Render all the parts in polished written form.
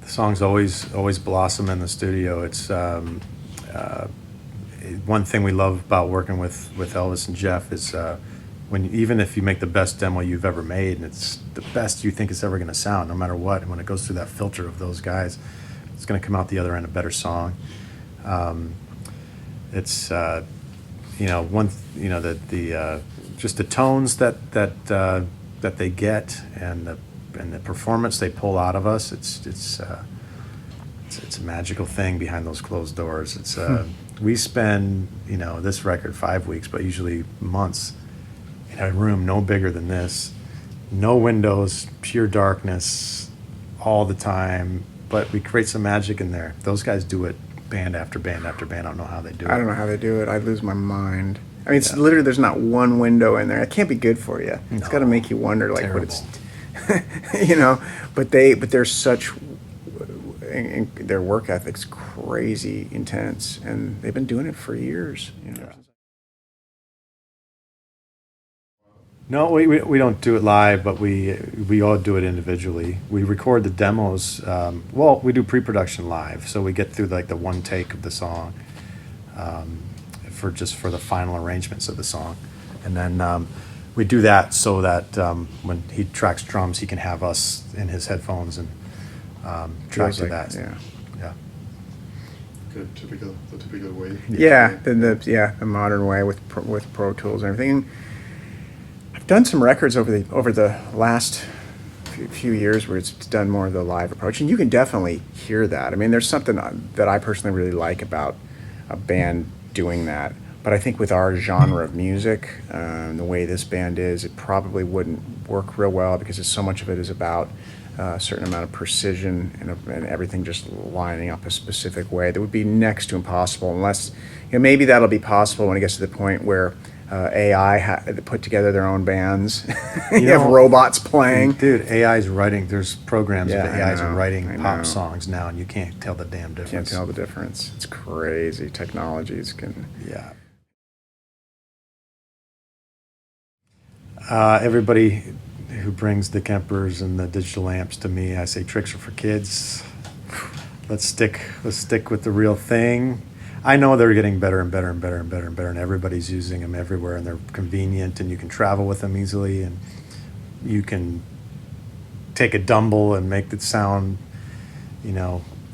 songs always blossom in the studio. It's one thing we love about working with Elvis and Jeff is even if you make the best demo you've ever made, and it's the best you think it's ever going to sound, no matter what, and when it goes through that filter of those guys, it's going to come out the other end a better song. It's just the tones that they get and the performance they pull out of us. It's a magical thing behind those closed doors. It's we spend this record 5 weeks, but usually months in a room no bigger than this, no windows, pure darkness all the time. But we create some magic in there. Those guys do it band after band after band. I don't know how they do it. I don't know how they do it. I'd lose my mind. I mean, it's literally, there's not one window in there. It can't be good for you. It's got to make you wonder, like, terrible. What it's, but they're such, their work ethic's crazy intense, and they've been doing it for years. Yeah. No, we don't do it live, but we all do it individually. We record the demos. We do pre-production live, so we get through like the one take of the song for the final arrangements of the song, and then we do that so that when he tracks drums, he can have us in his headphones and track to that. Yeah. Good, the typical way. Yeah, the modern way with Pro Tools and everything. I've done some records over the last few years where it's done more of the live approach, and you can definitely hear that. I mean, there's something that I personally really like about a band doing that. But I think with our genre of music, the way this band is, it probably wouldn't work real well because so much of it is about a certain amount of precision and everything just lining up a specific way that would be next to impossible unless, maybe that'll be possible when it gets to the point where AI put together their own bands. You have robots playing. Dude, AI's writing. There's programs that AI's are writing pop songs now, and you can't tell the damn difference. Can't tell the difference. It's crazy. Technologies can. Yeah. Everybody who brings the Kempers and the digital amps to me, I say tricks are for kids. Let's stick with the real thing. I know they're getting better and better and better and better and better, and everybody's using them everywhere, and they're convenient, and you can travel with them easily, and you can take a Dumble and make it sound,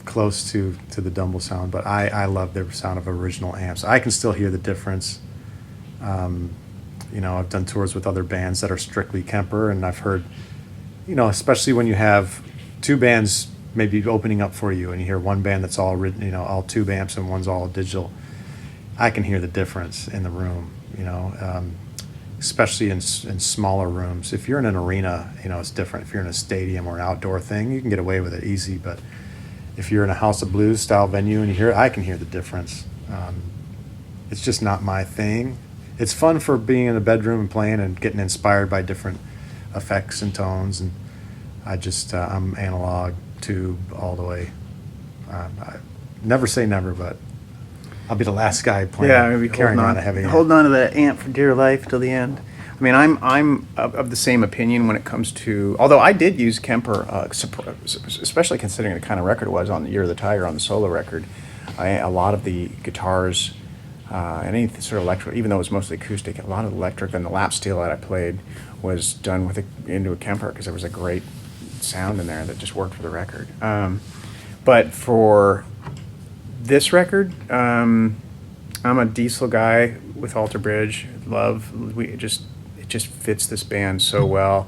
close to the Dumble sound. But I love the sound of original amps. I can still hear the difference. I've done tours with other bands that are strictly Kemper, and I've heard, especially when you have two bands maybe opening up for you, and you hear one band that's all all tube amps and one's all digital. I can hear the difference in the room, especially in smaller rooms. If you're in an arena, it's different. If you're in a stadium or an outdoor thing, you can get away with it easy. But if you're in a House of Blues style venue and I can hear the difference. It's just not my thing. It's fun for being in a bedroom and playing and getting inspired by different effects and tones. And I'm analog tube all the way. I never say never, but I'll be the last guy playing. Yeah, maybe carrying around a heavy amp. Holding on to that amp for dear life till the end. I mean, I'm of the same opinion when it comes to. Although I did use Kemper, especially considering the kind of record it was on the Year of the Tiger on the solo record. A lot of the guitars. And any sort of electric, even though it was mostly acoustic, a lot of electric and the lap steel that I played was done into a Kemper because there was a great sound in there that just worked for the record. But for this record, I'm a diesel guy with Alter Bridge. It just fits this band so well.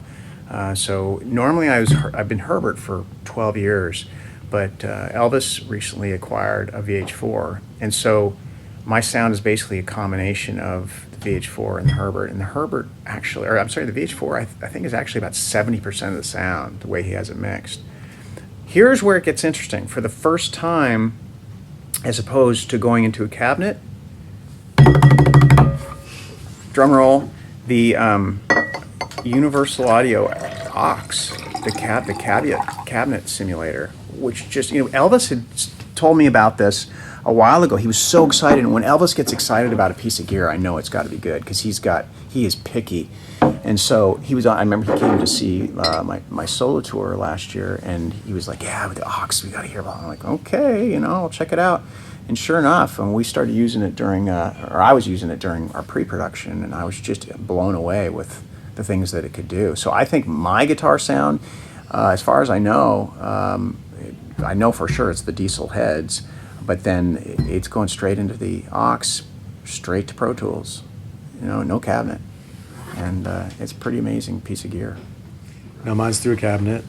So normally I've been Herbert for 12 years, but Elvis recently acquired a VH4, and so my sound is basically a combination of the VH4 and the Herbert. And the Herbert the VH4 I think is actually about 70% of the sound, the way he has it mixed. Here's where it gets interesting. For the first time, as opposed to going into a cabinet, drum roll, the Universal Audio aux, the cabinet simulator, which just, Elvis had told me about this a while ago. He was so excited, and when Elvis gets excited about a piece of gear, I know it's got to be good because he is picky. And And so he was on, I remember he came to see my solo tour last year, and he was like, yeah, with the aux, we got to hear about it. I'm like, okay, I'll check it out. And sure enough, when we started using it during, or I was using it during our pre-production, and I was just blown away with the things that it could do. So I think my guitar sound, as far as I know for sure it's the diesel heads, but then it's going straight into the aux, straight to Pro Tools, no cabinet. And it's a pretty amazing piece of gear. No, mine's through a cabinet.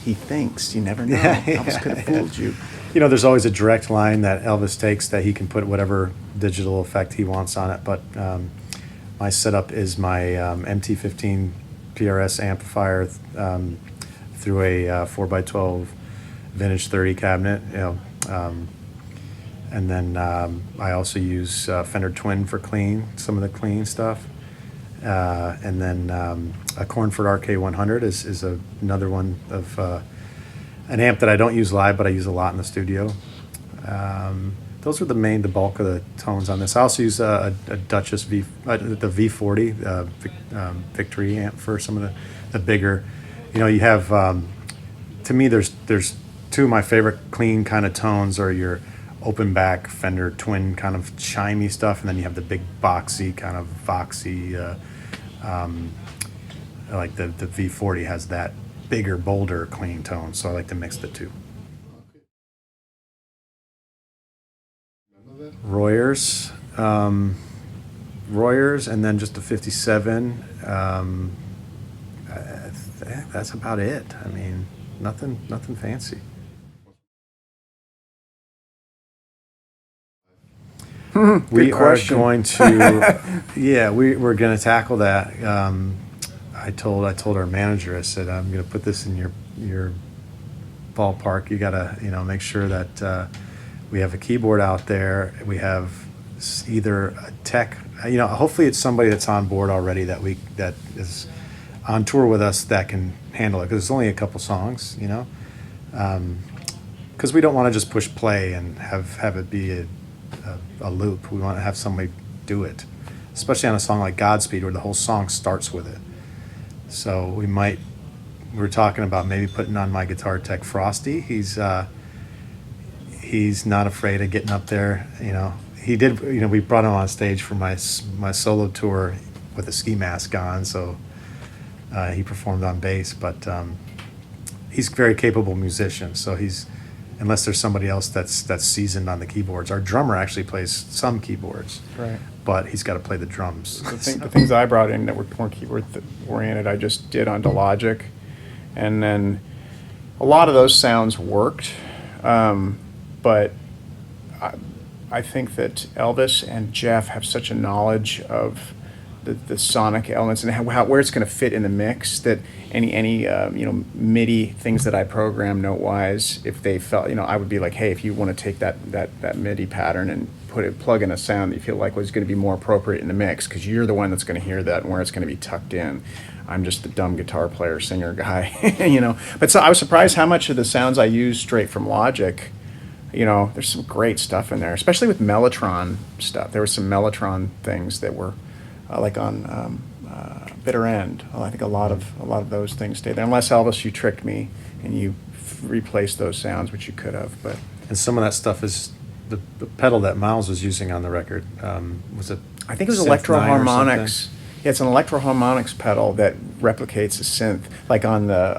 He thinks, you never know. Yeah, Elvis could have fooled you. There's always a direct line that Elvis takes that he can put whatever digital effect he wants on it. But my setup is my MT15 PRS amplifier through a 4x12 vintage 30 cabinet. And then I also use Fender Twin for some of the clean stuff. And then a Cornford RK100 is another one of an amp that I don't use live, but I use a lot in the studio. Those are the bulk of the tones on this. I also use a Duchess the V40 Victory amp for some of the bigger. You have to me there's two of my favorite clean kind of tones are your open back Fender Twin kind of chimey stuff, and then you have the big boxy kind of voxy. Like the V40 has that bigger, bolder, clean tone, so I like to mix the two. Royers, and then just a 57. That's about it. I mean, nothing fancy. We are going to, we're going to tackle that. I told our manager, I said, I'm going to put this in your ballpark. You got to, make sure that we have a keyboard out there. We have either a tech, hopefully it's somebody that's on board already that is on tour with us that can handle it, because it's only a couple songs, because we don't want to just push play and have it be a loop. We want to have somebody do it, especially on a song like Godspeed where the whole song starts with it. So we were talking about maybe putting on my guitar tech Frosty. He's not afraid of getting up there. He did. We brought him on stage for my solo tour with a ski mask on, so he performed on bass. But he's a very capable musician. So unless there's somebody else that's seasoned on the keyboards. Our drummer actually plays some keyboards, right? But he's got to play the drums. The things I brought in that were more keyboard oriented, I just did onto Logic, and then a lot of those sounds worked, but I think that Elvis and Jeff have such a knowledge of the sonic elements and where it's going to fit in the mix, that any MIDI things that I program note wise, if they felt, I would be like, hey, if you want to take that MIDI pattern and plug in a sound that you feel like was going to be more appropriate in the mix, because you're the one that's going to hear that and where it's going to be tucked in. I'm just the dumb guitar player, singer guy, But so I was surprised how much of the sounds I use straight from Logic. There's some great stuff in there, especially with Mellotron stuff. There were some Mellotron things that were like on Bitter End. Well, I think a lot of those things stayed there, unless Elvis, you tricked me and you replaced those sounds, which you could have. But and some of that stuff is the pedal that Myles was using on the record. Was it? I think it was Synth 9 or Electro-Harmonics. something? Yeah, it's an Electro-Harmonics pedal that replicates a synth, like on the.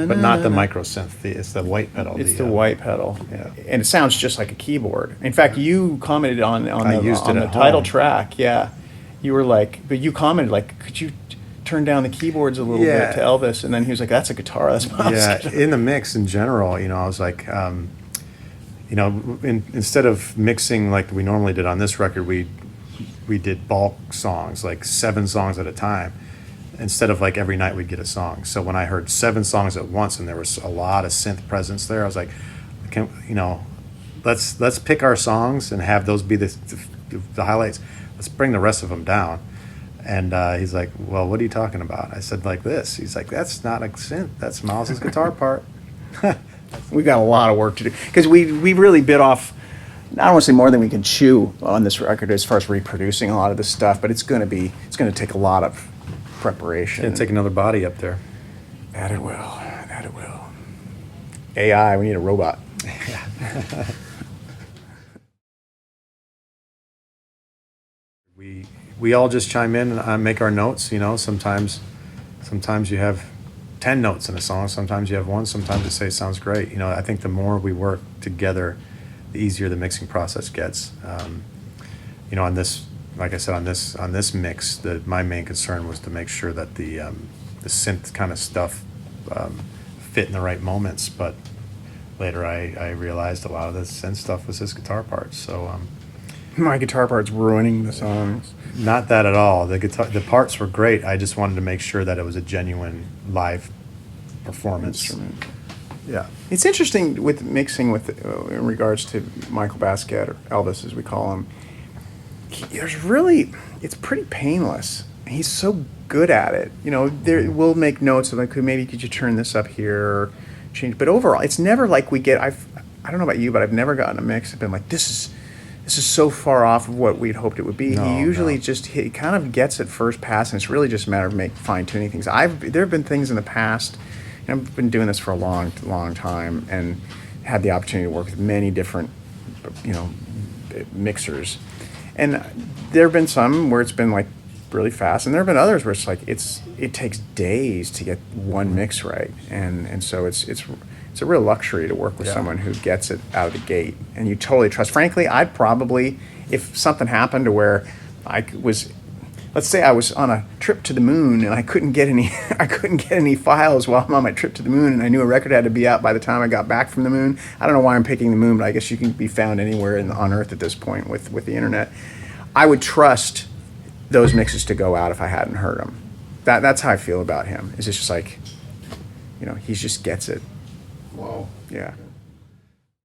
But not the micro synth. It's the white pedal. It's the white pedal, yeah. And it sounds just like a keyboard. In fact, you commented on the at title home. track. Yeah, you were like, but you commented like, could you turn down the keyboards a little bit to Elvis? And then he was like, that's a guitar. That's Myles' guitar. In the mix in general, I was like, instead of mixing like we normally did on this record, we did bulk songs, like 7 songs at a time, instead of like every night we'd get a song. So when I heard 7 songs at once and there was a lot of synth presence there, I was like, let's pick our songs and have those be the highlights. Let's bring the rest of them down. And he's like, well, what are you talking about? I said, like this. He's like, that's not a synth. That's Myles' guitar part. We've got a lot of work to do, because we really bit off I don't want to say more than we can chew on this record as far as reproducing a lot of this stuff, but it's going to take a lot of preparation. Gonna take another body up there. That it will. That it will. AI, we need a robot. We all just chime in and make our notes, you know, sometimes you have 10 notes in a song, sometimes you have one, sometimes you say sounds great. You know, I think the more we work together, the easier the mixing process gets. You know, on this, like I said, on this mix, my main concern was to make sure that the synth kind of stuff fit in the right moments, but later I realized a lot of the synth stuff was his guitar parts, so My guitar part's ruining the songs. not that at all. The parts were great. I just wanted to make sure that it was a genuine live performance. Instrument. Yeah. It's interesting with mixing with in regards to Michael Basquiat, or Elvis as we call him. It's pretty painless. He's so good at it. You know, we'll make notes of like, maybe could you turn this up here or change. But overall, it's never like we get. I don't know about you, but I've never gotten a mix and been like, this is so far off of what we'd hoped it would be. No, he usually no. he kind of gets it first pass, and it's really just a matter of fine tuning things. There have been things in the past. And I've been doing this for a long, long time, and had the opportunity to work with many different, you know, mixers. And there have been some where it's been like really fast, and there have been others where it's like it takes days to get one mix right, and so it's a real luxury to work with Yeah. someone who gets it out of the gate, and you totally trust. Frankly, I'd probably, if something happened to where let's say I was on a trip to the moon and I couldn't get any files while I'm on my trip to the moon, and I knew a record had to be out by the time I got back from the moon. I don't know why I'm picking the moon, but I guess you can be found anywhere on Earth at this point with the internet. I would trust those mixes to go out if I hadn't heard them. That's how I feel about him. It's just like, you know, he just gets it. Wow. Yeah.